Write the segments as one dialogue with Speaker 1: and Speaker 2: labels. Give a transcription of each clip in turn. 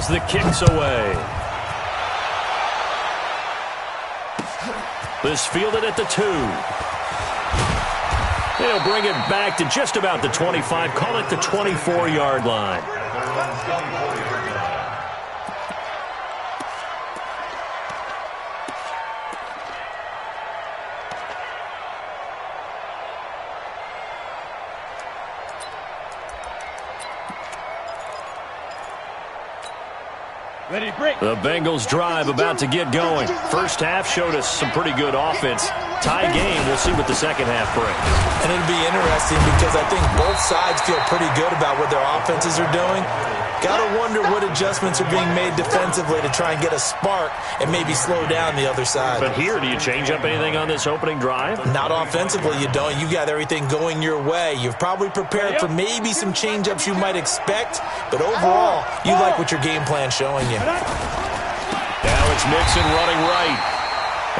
Speaker 1: as the kick's away. This fielded at the 2. They'll bring it back to just about the 25. Call it the 24-yard line. The Bengals drive about to get going. First half showed us some pretty good offense. Tie game. We'll see what the second half brings.
Speaker 2: And it'll be interesting because I think both sides feel pretty good about what their offenses are doing. Got to wonder what adjustments are being made defensively to try and get a spark and maybe slow down the other side.
Speaker 1: But here, do you change up anything on this opening drive?
Speaker 2: Not offensively, you don't. You got everything going your way. You've probably prepared for maybe some change-ups you might expect, but overall, you like what your game plan's showing you.
Speaker 1: Now it's Mixon running right.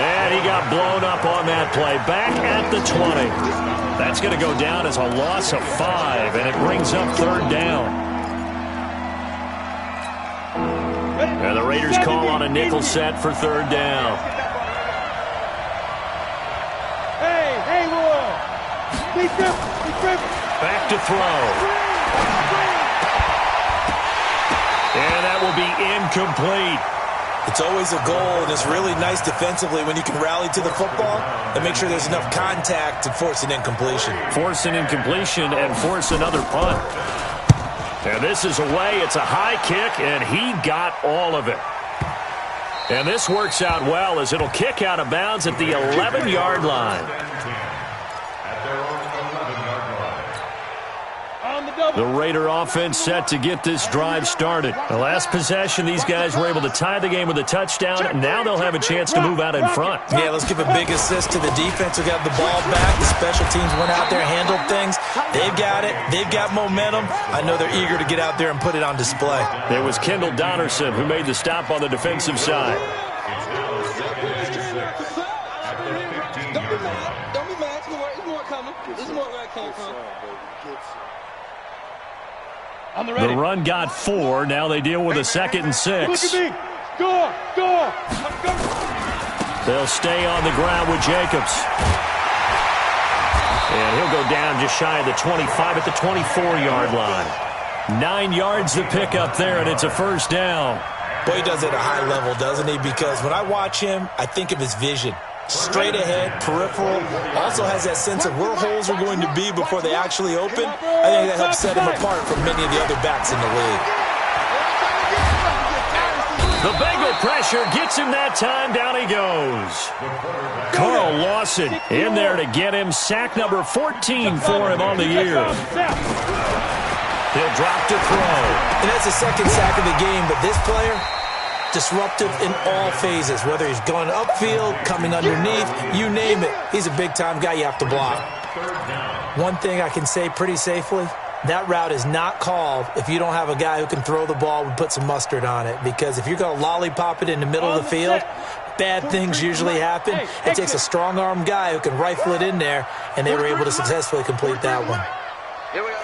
Speaker 1: And he got blown up on that play. Back at the 20. That's going to go down as a loss of 5, and it brings up third down. And the Raiders call on a nickel set for third down.
Speaker 3: Hey,
Speaker 1: back to throw. And that will be incomplete.
Speaker 2: It's always a goal, and it's really nice defensively when you can rally to the football and make sure there's enough contact to force an incompletion.
Speaker 1: Force an incompletion and force another punt. And this is away. It's a high kick, and he got all of it. And this works out well as it'll kick out of bounds at the 11-yard line. The Raider offense set to get this drive started. The last possession, these guys were able to tie the game with a touchdown, and now they'll have a chance to move out in front.
Speaker 2: Yeah, let's give a big assist to the defense who got the ball back. The special teams went out there, handled things. They've got it. They've got momentum. I know they're eager to get out there and put it on display.
Speaker 1: There was Kendall Donnerson who made the stop on the defensive side.
Speaker 4: Don't be mad. There's more coming. There's more where I came from.
Speaker 1: The run got 4. Now they deal with a 2nd and 6.
Speaker 3: Look at me. Go.
Speaker 1: They'll stay on the ground with Jacobs. And he'll go down just shy of the 25 at the 24-yard line. 9 yards to pick up there, and it's a first down.
Speaker 2: Boy, he does it at a high level, doesn't he? Because when I watch him, I think of his vision. Straight ahead, peripheral, also has that sense of where holes are going to be before they actually open. I think that helps set him apart from many of the other backs in the league.
Speaker 1: The Bengal pressure gets him that time. Down he goes. Carl Lawson in there to get him. Sack number 14 for him on the year. He'll drop to throw.
Speaker 2: And that's the second sack of the game, but this player, disruptive in all phases, whether he's going upfield, coming underneath, you name it. He's a big-time guy you have to block. One thing I can say pretty safely, that route is not called if you don't have a guy who can throw the ball and put some mustard on it. Because if you're going to lollipop it in the middle of the field, bad things usually happen. It takes a strong-arm guy who can rifle it in there, and they were able to successfully complete that one.
Speaker 4: Here we go.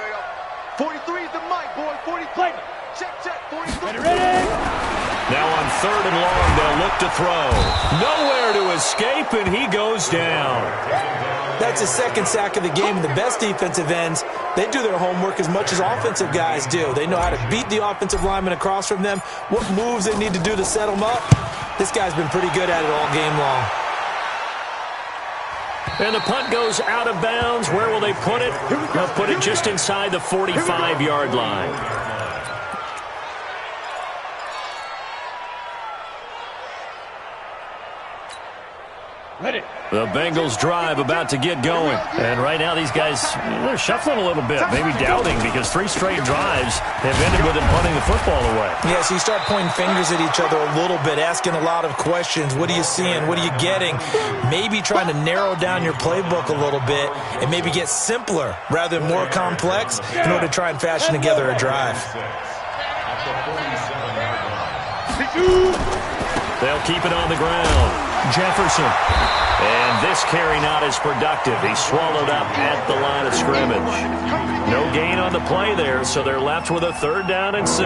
Speaker 4: 43 is the mic, boy. 43. Check. 43.
Speaker 3: Ready?
Speaker 1: Now on 3rd and long, they'll look to throw. Nowhere to escape, and he goes down.
Speaker 2: That's his second sack of the game. And the best defensive ends, they do their homework as much as offensive guys do. They know how to beat the offensive lineman across from them, what moves they need to do to set them up. This guy's been pretty good at it all game long.
Speaker 1: And the punt goes out of bounds. Where will they put it? They'll put it just inside the 45-yard line.
Speaker 3: Ready.
Speaker 1: The Bengals drive about to get going. And right now these guys, they're shuffling a little bit, maybe doubting, because 3 straight drives have ended with them punting the football away.
Speaker 2: Yeah, so you start pointing fingers at each other a little bit, asking a lot of questions. What are you seeing? What are you getting? Maybe trying to narrow down your playbook a little bit and maybe get simpler rather than more complex in order to try and fashion together a drive.
Speaker 1: They'll keep it on the ground. Jefferson. And this carry not as productive. He swallowed up at the line of scrimmage. No gain on the play there, so they're left with a 3rd down and 6.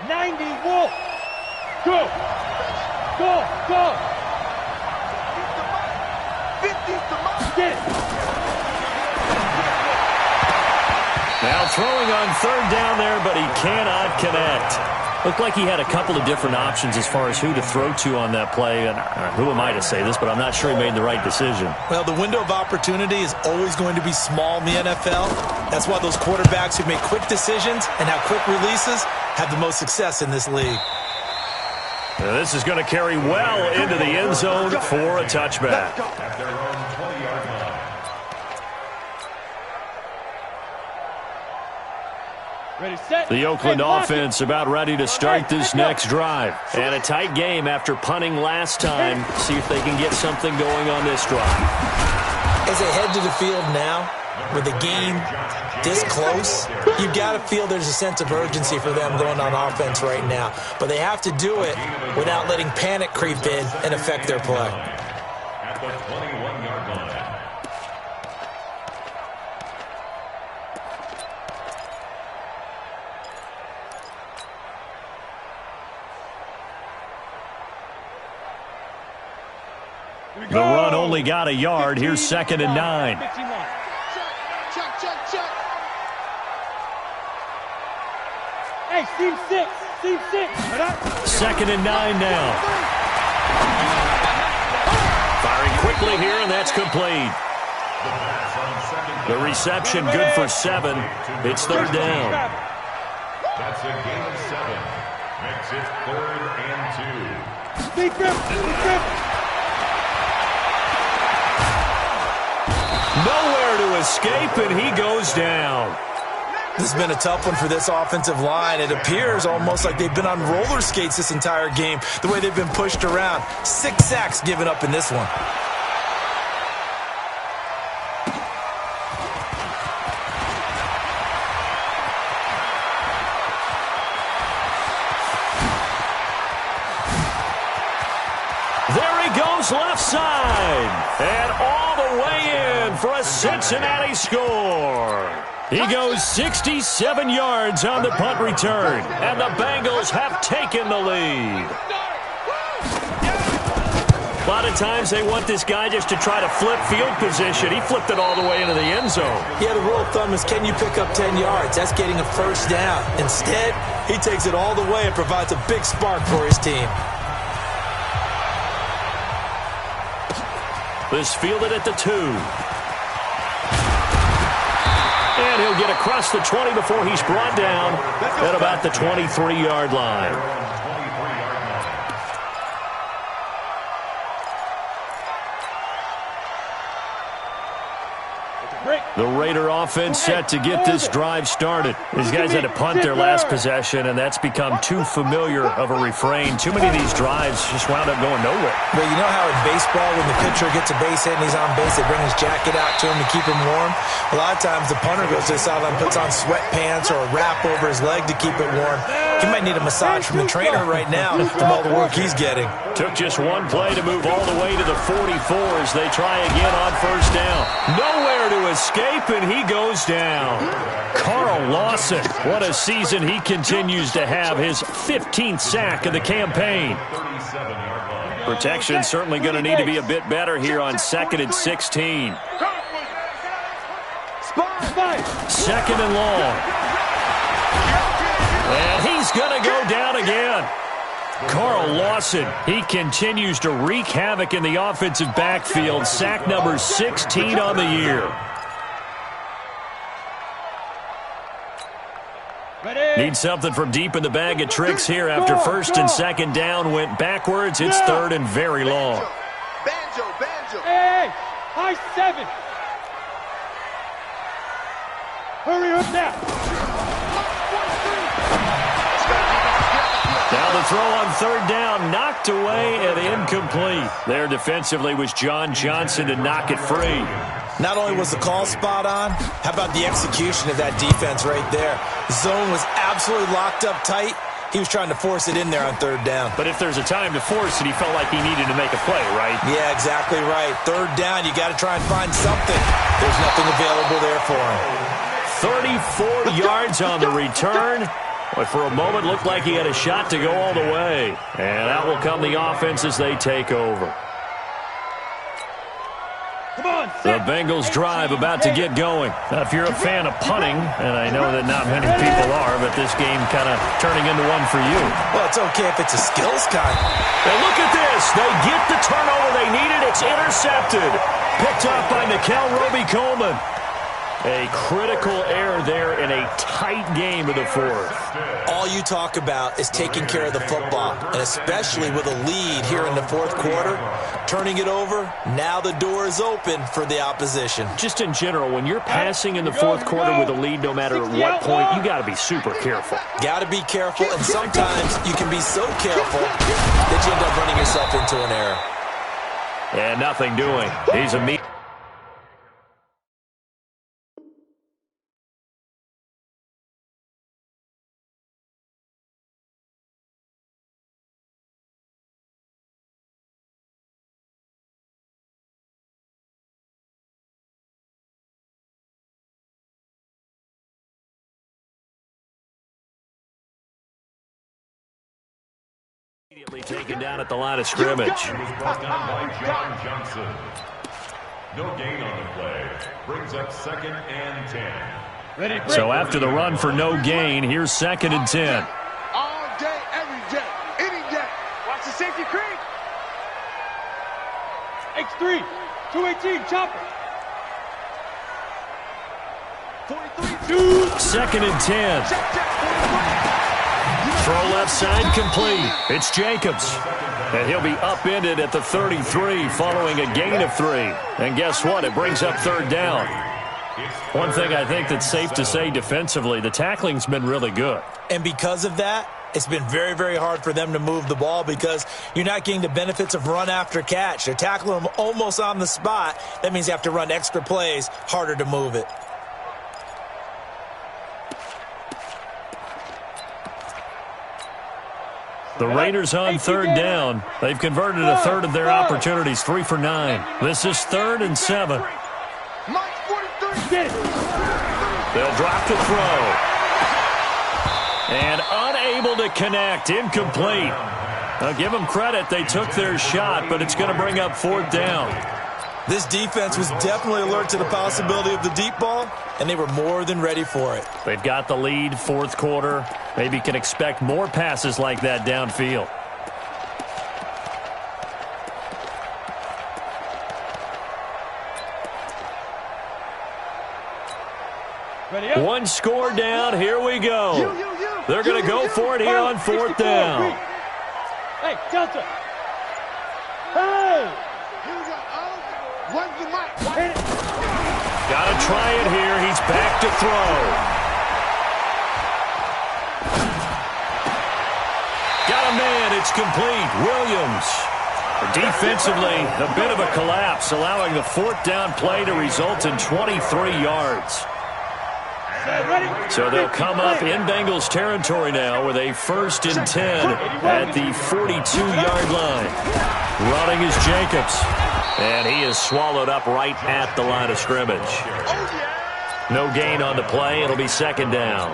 Speaker 3: 90, Wolf. Go. Go. Go.
Speaker 4: 50's the mark.
Speaker 3: Get it.
Speaker 1: Now throwing on third down there, but he cannot connect. Looked like he had a couple of different options as far as who to throw to on that play. And who am I to say this, but I'm not sure he made the right decision.
Speaker 2: Well, the window of opportunity is always going to be small in the NFL. That's why those quarterbacks who make quick decisions and have quick releases have the most success in this league.
Speaker 1: Now this is going to carry well into the end zone for a touchback.
Speaker 3: Ready, set.
Speaker 1: The Oakland offense about ready to start this next drive. And a tight game after punting last time. See if they can get something going on this drive.
Speaker 2: As they head to the field now, with the game this close, you've got to feel there's a sense of urgency for them going on offense right now. But they have to do it without letting panic creep in and affect their play.
Speaker 5: At the 21-yard line.
Speaker 1: The run only got a yard. Here's 2nd and 9.
Speaker 4: Check, check, check.
Speaker 3: Hey, seam 6. Seam 6.
Speaker 1: 2nd and 9 now. Firing quickly here, and that's complete. The reception good for 7. It's third down.
Speaker 5: That's a gain of 7. Makes it 3rd and 2.
Speaker 3: Deep grip. Deep grip.
Speaker 1: Nowhere to escape, and he goes down.
Speaker 2: This has been a tough one for this offensive line. It appears almost like they've been on roller skates this entire game, the way they've been pushed around. 6 sacks given up in this one.
Speaker 1: There he goes left side. And all the way in for a Cincinnati score. He goes 67 yards on the punt return. And the Bengals have taken the lead. A lot of times they want this guy just to try to flip field position. He flipped it all the way into the end zone.
Speaker 2: Yeah, the rule of thumb is, can you pick up 10 yards? That's getting a first down. Instead, he takes it all the way and provides a big spark for his team.
Speaker 1: This fielded at the 2. And he'll get across the 20 before he's brought down at about the 23-yard line. The Raider offense set to get this drive started. These guys had to punt their last possession, and that's become too familiar of a refrain. Too many of these drives just wound up going nowhere.
Speaker 2: Well, you know how in baseball, when the pitcher gets a base hit and he's on base, they bring his jacket out to him to keep him warm? A lot of times the punter goes to the sideline, puts on sweatpants or a wrap over his leg to keep it warm. He might need a massage from the trainer right now from all the work he's getting.
Speaker 1: Took just one play to move all the way to the 44 as they try again on first down. Nowhere to escape, and he goes down. Carl Lawson, what a season he continues to have. His 15th sack of the campaign. Protection certainly going to need to be a bit better here on 2nd and 16. 2nd and long. And he's going to go down again. Carl Lawson, he continues to wreak havoc in the offensive backfield. Sack number 16 on the year. Need something from deep in the bag of tricks here after 1st and 2nd down went backwards. It's 3rd and very long.
Speaker 4: Banjo, banjo.
Speaker 3: Hey, high 7. Hurry up now.
Speaker 1: Now the throw on 3rd down, knocked away and incomplete. There defensively was John Johnson to knock it free.
Speaker 2: Not only was the call spot on, how about the execution of that defense right there? Zone was absolutely locked up tight. He was trying to force it in there on 3rd down.
Speaker 1: But if there's a time to force it, he felt like he needed to make a play, right?
Speaker 2: Yeah, exactly right. 3rd down, you got to try and find something. There's nothing available there for him.
Speaker 1: 34 yards on the return, But for a moment, looked like he had a shot to go all the way. And out will come the offense as they take over. The Bengals drive about to get going. Now, if you're a fan of punting, and I know that not many people are, but this game kind of turning into one for you.
Speaker 2: Well, it's okay if it's a skills kind.
Speaker 1: And look at this. They get the turnover they needed. It's intercepted. Picked up by Nickel Roby-Coleman. A critical error there in a tight game of the fourth.
Speaker 2: All you talk about is taking care of the football, and especially with a lead here in the fourth quarter, turning it over, now the door is open for the opposition.
Speaker 1: Just in general, when you're passing in the fourth quarter with a lead, no matter at what point, you got to be super careful.
Speaker 2: Got to be careful, and sometimes you can be so careful that you end up running yourself into an error.
Speaker 1: And nothing doing. He's a immediately taken down at the line of scrimmage.
Speaker 5: Brought down by John Johnson. No gain on the play. Brings up 2nd and 10.
Speaker 1: So after the run for no gain, here's 2nd and 10.
Speaker 4: All day, every day, any day. Watch the safety creep.
Speaker 3: X3, 218, chopper.
Speaker 4: 43.
Speaker 1: 2nd and 10.
Speaker 4: Check, check, 43.
Speaker 1: Throw left side complete. It's Jacobs. And he'll be upended at the 33 following a gain of 3. And guess what? It brings up 3rd down. One thing I think that's safe to say defensively, the tackling's been really good.
Speaker 2: And because of that, it's been very, very hard for them to move the ball because you're not getting the benefits of run after catch. They're tackling them almost on the spot. That means you have to run extra plays, harder to move it.
Speaker 1: The Raiders on 3rd down. They've converted a third of their opportunities, 3 for 9. This is 3rd and 7.
Speaker 4: Mike 43.
Speaker 1: They'll drop to throw. And unable to connect, incomplete. Now give them credit, they took their shot, but it's going to bring up 4th down.
Speaker 2: This defense was definitely alert to the possibility of the deep ball, and they were more than ready for it.
Speaker 1: They've got the lead, 4th quarter. Maybe can expect more passes like that downfield. One score down, here we go. They're going to go for it here on 4th down.
Speaker 3: Hey, Delta. Hey!
Speaker 4: Where's the mic?
Speaker 1: Got to try it here. He's back to throw. Got a man. It's complete. Williams. Defensively, a bit of a collapse, allowing the 4th down play to result in 23 yards. So they'll come up in Bengals territory now with a 1st and 10 at the 42-yard line. Running is Jacobs. And he is swallowed up right at the line of scrimmage. No gain on the play. It'll be 2nd down.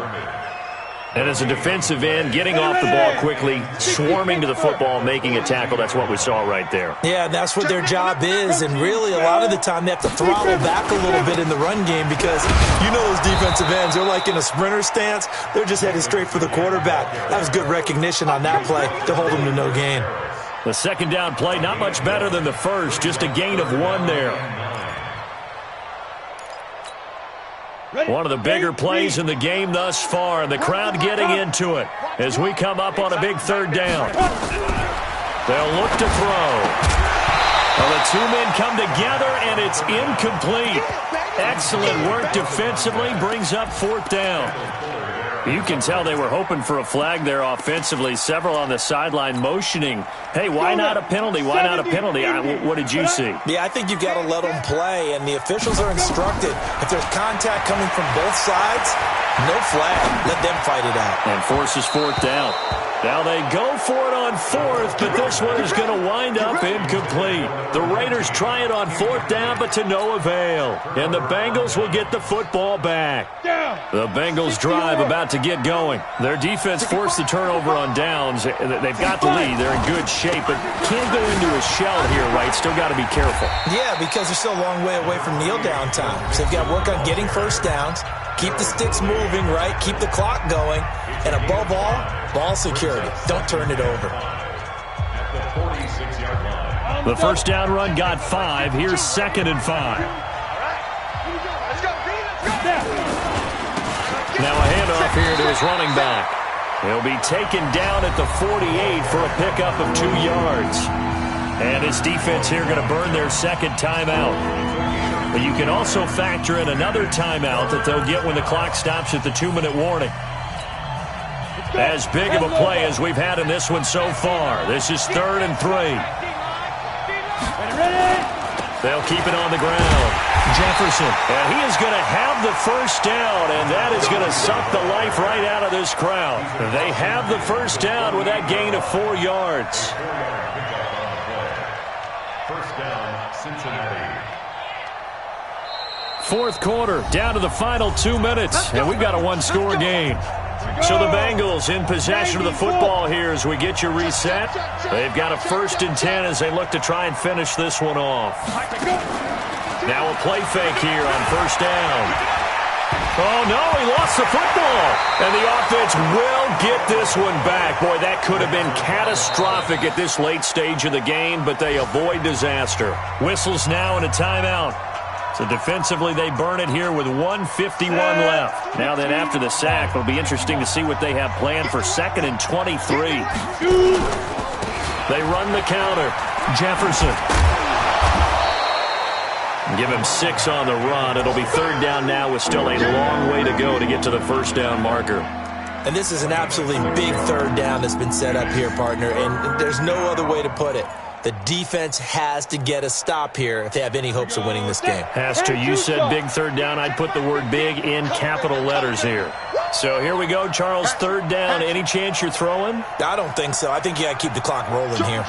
Speaker 1: And as a defensive end, getting off the ball quickly, swarming to the football, making a tackle, that's what we saw right there.
Speaker 2: Yeah, that's what their job is. And really, a lot of the time, they have to throttle back a little bit in the run game because you know those defensive ends, they're like in a sprinter stance. They're just headed straight for the quarterback. That was good recognition on that play to hold them to no gain.
Speaker 1: The 2nd down play, not much better than the first, just a gain of 1 there. One of the bigger plays in the game thus far, and the crowd getting into it as we come up on a big 3rd down. They'll look to throw. Well, the 2 men come together, and it's incomplete. Excellent work defensively, brings up 4th down. You can tell they were hoping for a flag there offensively. Several on the sideline motioning, hey, why not a penalty? Why not a penalty? What did you see?
Speaker 2: Yeah, I think you've got to let them play, and the officials are instructed. If there's contact coming from both sides, No flag. Let them fight it out.
Speaker 1: And forces fourth down. Now they go for it on fourth, but this one is going to wind up incomplete. The Raiders try it on fourth down, but to no avail. And the Bengals will get the football back. The Bengals drive about to get going. Their defense forced the turnover on downs. They've got the lead. They're in good shape, but can't go into a shell here, right? Still got to be careful.
Speaker 2: Yeah, because they're still a long way away from kneel down time. So they've got to work on getting first downs, keep the sticks moving, right? Keep the clock going. And above all, ball security. Don't turn it over.
Speaker 5: At the 46-yard line.
Speaker 1: The first down run got 5. Here's 2nd and 5. Now a handoff here to his running back. He'll be taken down at the 48 for a pickup of 2 yards. And his defense here going to burn their second timeout. But you can also factor in another timeout that they'll get when the clock stops at the 2-minute warning. As big of a play as we've had in this one so far. This is 3rd and 3. They'll keep it on the ground. Jefferson, and he is going to have the first down, and that is going to suck the life right out of this crowd. They have the first down with that gain of 4 yards.
Speaker 5: First down, Cincinnati.
Speaker 1: Fourth quarter, down to the final 2 minutes, and we've got a one-score game. So the Bengals in possession of the football here as we get you reset. They've got a 1st and 10 as they look to try and finish this one off. Now a play fake here on first down. Oh, no, he lost the football. And the offense will get this one back. Boy, that could have been catastrophic at this late stage of the game, but they avoid disaster. Whistles now and a timeout. So defensively, they burn it here with 1:51 left. Now then, after the sack, it'll be interesting to see what they have planned for 2nd and 23. They run the counter. Jefferson. Give him 6 on the run. It'll be 3rd down now with still a long way to go to get to the first down marker.
Speaker 2: And this is an absolutely big 3rd down that's been set up here, partner, and there's no other way to put it. The defense has to get a stop here if they have any hopes of winning this game.
Speaker 1: Has to. You said big 3rd down. I'd put the word big in capital letters here. So here we go, Charles, 3rd down. Any chance you're throwing?
Speaker 2: I don't think so. I think you got to keep the clock rolling here.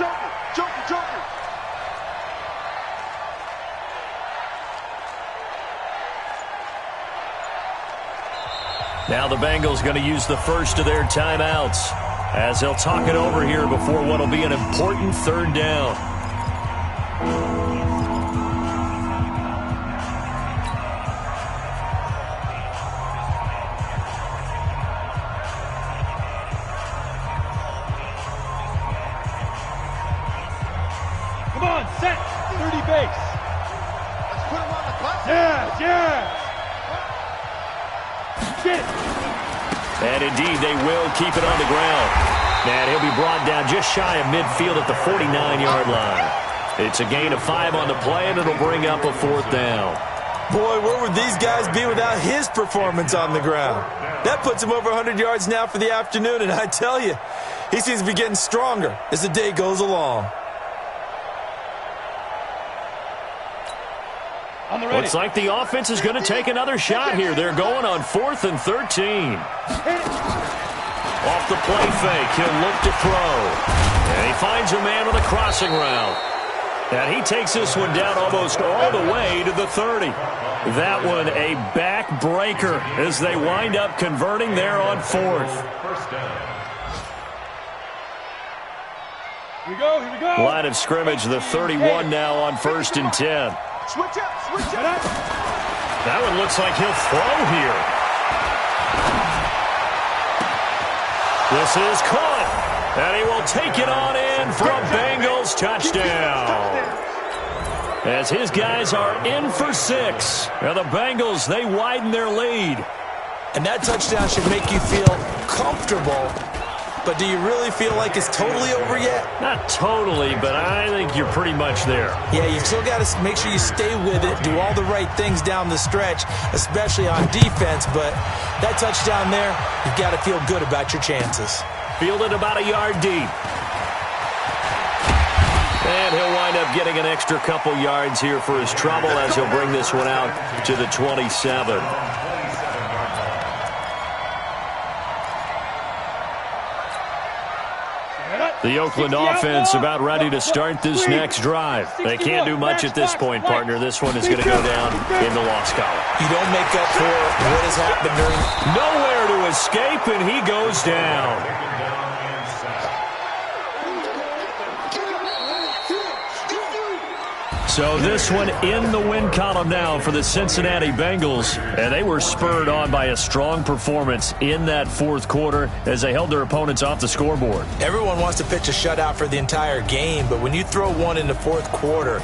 Speaker 1: Now the Bengals going to use the first of their timeouts as they'll talk it over here before what will be an important 3rd down.
Speaker 3: Come on, set. 30 base.
Speaker 4: Let's put him on the clock.
Speaker 3: Yes, yes. Get it.
Speaker 1: And indeed, they will keep it on the ground. And he'll be brought down just shy of midfield at the 49-yard line. It's a gain of 5 on the play, and it'll bring up a 4th down.
Speaker 2: Boy, where would these guys be without his performance on the ground? That puts him over 100 yards now for the afternoon, and I tell you, he seems to be getting stronger as the day goes along.
Speaker 1: Looks like the offense is going to take another shot here. They're going on 4th and 13. Off the play fake, he'll look to throw. And he finds a man on the crossing route. And he takes this one down almost all the way to the 30. That one a back-breaker as they wind up converting there on 4th.
Speaker 5: First down.
Speaker 3: Here we go, here we go.
Speaker 1: Line of scrimmage, the 31 now on 1st and 10.
Speaker 4: Switch up, switch up.
Speaker 1: That one looks like he'll throw here. This is caught. And he will take it on in for a Bengals touchdown. As his guys are in for 6. Now the Bengals, they widen their lead.
Speaker 2: And that touchdown should make you feel comfortable. But do you really feel like it's totally over yet?
Speaker 1: Not totally, but I think you're pretty much there.
Speaker 2: Yeah, you've still got to make sure you stay with it, do all the right things down the stretch, especially on defense. But that touchdown there, you've got to feel good about your chances.
Speaker 1: Fielded about a yard deep. And he'll wind up getting an extra couple yards here for his trouble as he'll bring this one out to the 27. The Oakland offense about ready to start this next drive. They can't do much at this point, partner. This one is going to go down in the loss column.
Speaker 2: You don't make up for what has happened during...
Speaker 1: Nowhere to escape, and he goes down. So this one in the win column now for the Cincinnati Bengals. And they were spurred on by a strong performance in that fourth quarter as they held their opponents off the scoreboard.
Speaker 2: Everyone wants to pitch a shutout for the entire game, but when you throw one in the fourth quarter,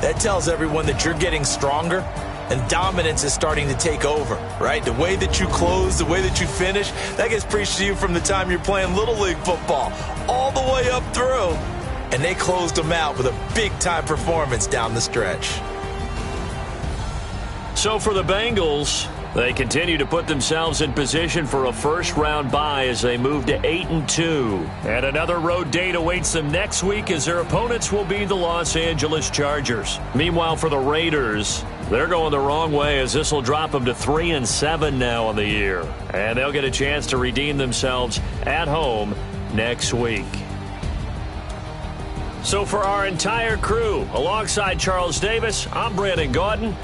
Speaker 2: that tells everyone that you're getting stronger and dominance is starting to take over, right? The way that you close, the way that you finish, that gets preached to you from the time you're playing Little League football all the way up through. And they closed them out with a big-time performance down the stretch.
Speaker 1: So for the Bengals, they continue to put themselves in position for a first-round bye as they move to 8-2. And another road date awaits them next week as their opponents will be the Los Angeles Chargers. Meanwhile, for the Raiders, they're going the wrong way as this will drop them to 3-7 now on the year. And they'll get a chance to redeem themselves at home next week. So for our entire crew, alongside Charles Davis, I'm Brandon Gaudin.